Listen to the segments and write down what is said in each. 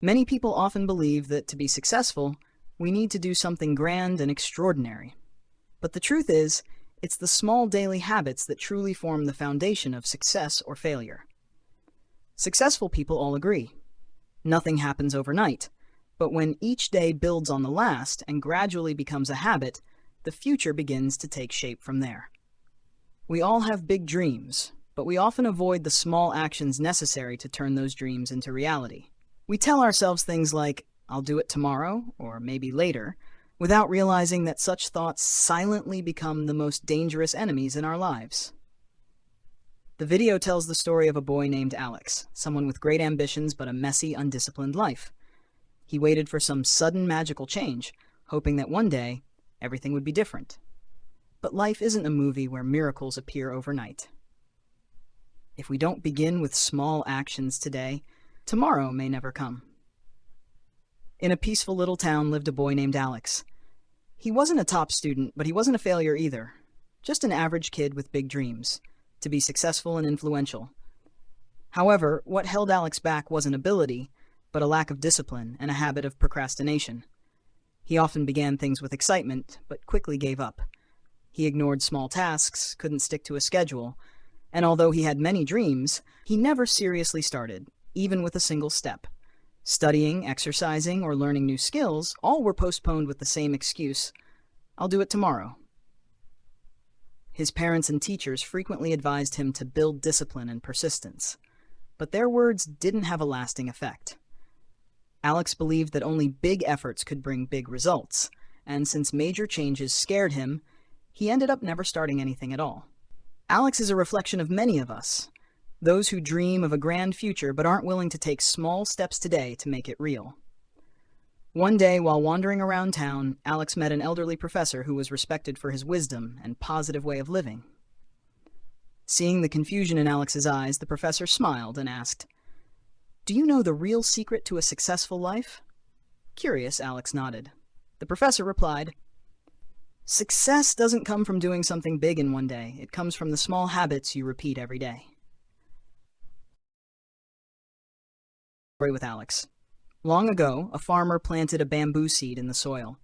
Many people often believe that to be successful, we need to do something grand and extraordinary. But the truth is, it's the small daily habits that truly form the foundation of success or failure. Successful people all agree. Nothing happens overnight, but when each day builds on the last and gradually becomes a habit, the future begins to take shape from there. We all have big dreams, but we often avoid the small actions necessary to turn those dreams into reality. We tell ourselves things like, "I'll do it tomorrow," or maybe later, without realizing that such thoughts silently become the most dangerous enemies in our lives. The video tells the story of a boy named Alex, someone with great ambitions but a messy, undisciplined life. He waited for some sudden magical change, hoping that one day, everything would be different. But life isn't a movie where miracles appear overnight. If we don't begin with small actions today, tomorrow may never come. In a peaceful little town lived a boy named Alex. He wasn't a top student, but he wasn't a failure either. Just an average kid with big dreams, to be successful and influential. However, what held Alex back wasn't ability, but a lack of discipline and a habit of procrastination. He often began things with excitement, but quickly gave up. He ignored small tasks, couldn't stick to a schedule, and although he had many dreams, he never seriously started, even with a single step. Studying, exercising, or learning new skills all were postponed with the same excuse, "I'll do it tomorrow." His parents and teachers frequently advised him to build discipline and persistence, but their words didn't have a lasting effect. Alex believed that only big efforts could bring big results, and since major changes scared him, he ended up never starting anything at all. Alex is a reflection of many of us, those who dream of a grand future but aren't willing to take small steps today to make it real. One day, while wandering around town, Alex met an elderly professor who was respected for his wisdom and positive way of living. Seeing the confusion in Alex's eyes, the professor smiled and asked, "Do you know the real secret to a successful life?" Curious, Alex nodded. The professor replied, "Success doesn't come from doing something big in one day. It comes from the small habits you repeat every day." Story with Alex. Long ago, a farmer planted a bamboo seed in the soil.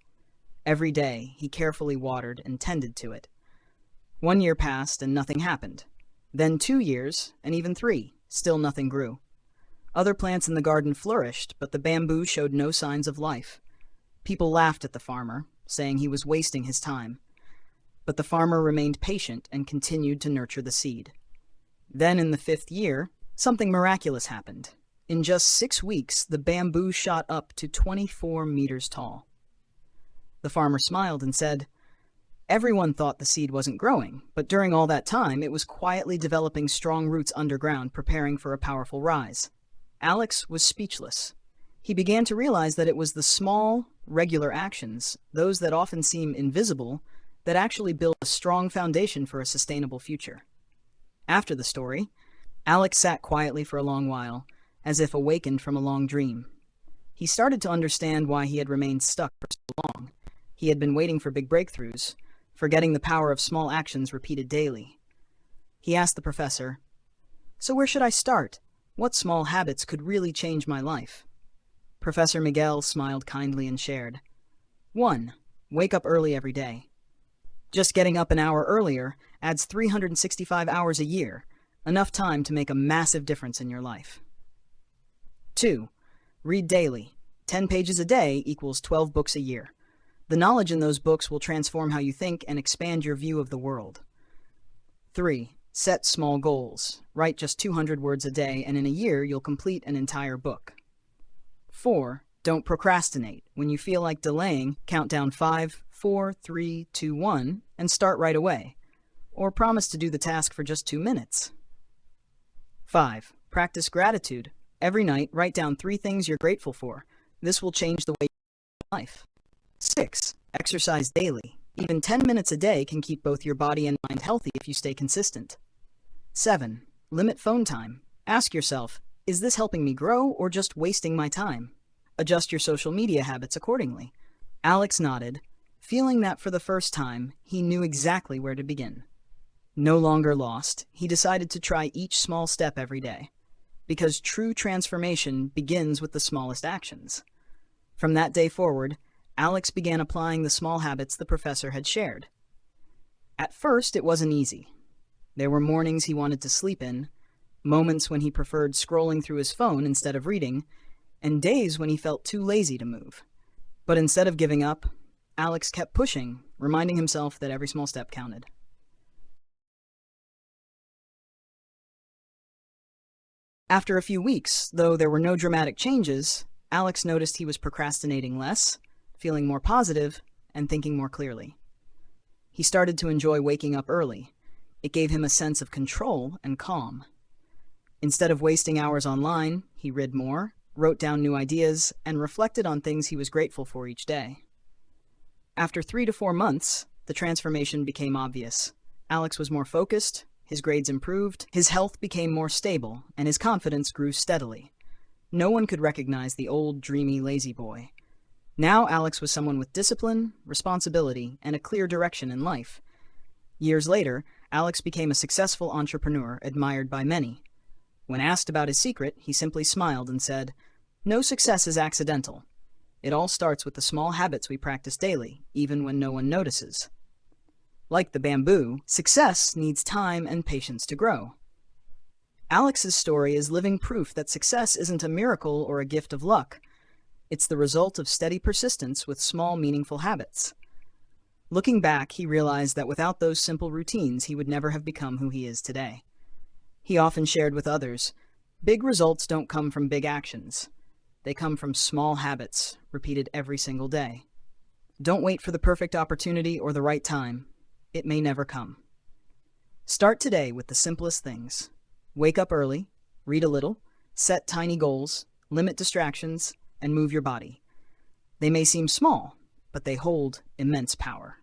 Every day, he carefully watered and tended to it. 1 year passed and nothing happened. Then 2 years, and even 3, still nothing grew. Other plants in the garden flourished, but the bamboo showed no signs of life. People laughed at the farmer, saying he was wasting his time. But the farmer remained patient and continued to nurture the seed. Then in the 5th year, something miraculous happened. In just 6 weeks, the bamboo shot up to 24 meters tall. The farmer smiled and said, "Everyone thought the seed wasn't growing, but during all that time, it was quietly developing strong roots underground, preparing for a powerful rise." Alex was speechless. He began to realize that it was the small, regular actions, those that often seem invisible, that actually build a strong foundation for a sustainable future. After the story, Alex sat quietly for a long while, as if awakened from a long dream. He started to understand why he had remained stuck for so long. He had been waiting for big breakthroughs, forgetting the power of small actions repeated daily. He asked the professor, "So where should I start? What small habits could really change my life?" Professor Miguel smiled kindly and shared, 1. Wake up early every day. Just getting up an hour earlier adds 365 hours a year, enough time to make a massive difference in your life. 2. Read daily. 10 pages a day equals 12 books a year. The knowledge in those books will transform how you think and expand your view of the world. 3. Set small goals. Write just 200 words a day, and in a year you'll complete an entire book. 4. Don't procrastinate. When you feel like delaying, count down 5, 4, 3, 2, 1, and start right away. Or promise to do the task for just 2 minutes. 5. Practice gratitude. Every night, write down 3 things you're grateful for. This will change the way you live life. 6. Exercise daily. Even 10 minutes a day can keep both your body and mind healthy if you stay consistent. 7. Limit phone time. Ask yourself, is this helping me grow or just wasting my time? Adjust your social media habits accordingly. Alex nodded, feeling that for the first time, he knew exactly where to begin. No longer lost, he decided to try each small step every day. because true transformation begins with the smallest actions. From that day forward, Alex began applying the small habits the professor had shared. At first, it wasn't easy. There were mornings he wanted to sleep in, moments when he preferred scrolling through his phone instead of reading, and days when he felt too lazy to move. But instead of giving up, Alex kept pushing, reminding himself that every small step counted. After a few weeks, though there were no dramatic changes, Alex noticed he was procrastinating less, feeling more positive, and thinking more clearly. He started to enjoy waking up early. It gave him a sense of control and calm. Instead of wasting hours online, he read more, wrote down new ideas, and reflected on things he was grateful for each day. After 3 to 4 months, the transformation became obvious. Alex was more focused, his grades improved, his health became more stable, and his confidence grew steadily. No one could recognize the old, dreamy, lazy boy. Now Alex was someone with discipline, responsibility, and a clear direction in life. Years later, Alex became a successful entrepreneur admired by many. When asked about his secret, he simply smiled and said, "No success is accidental. It all starts with the small habits we practice daily, even when no one notices." Like the bamboo, success needs time and patience to grow. Alex's story is living proof that success isn't a miracle or a gift of luck. It's the result of steady persistence with small, meaningful habits. Looking back, he realized that without those simple routines, he would never have become who he is today. He often shared with others, "Big results don't come from big actions. They come from small habits, repeated every single day." Don't wait for the perfect opportunity or the right time. It may never come. Start today with the simplest things. Wake up early, read a little, set tiny goals, limit distractions, and move your body. They may seem small, but they hold immense power.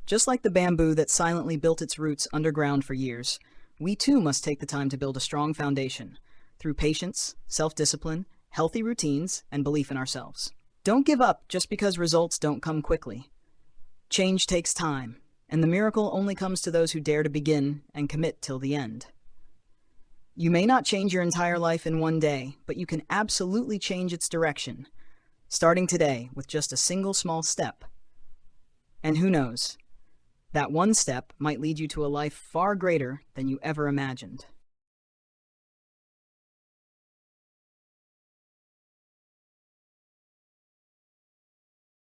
Just like the bamboo that silently built its roots underground for years, we too must take the time to build a strong foundation through patience, self-discipline, healthy routines, and belief in ourselves. Don't give up just because results don't come quickly. Change takes time, and the miracle only comes to those who dare to begin and commit till the end. You may not change your entire life in one day, but you can absolutely change its direction, starting today with just a single small step. And who knows, that one step might lead you to a life far greater than you ever imagined.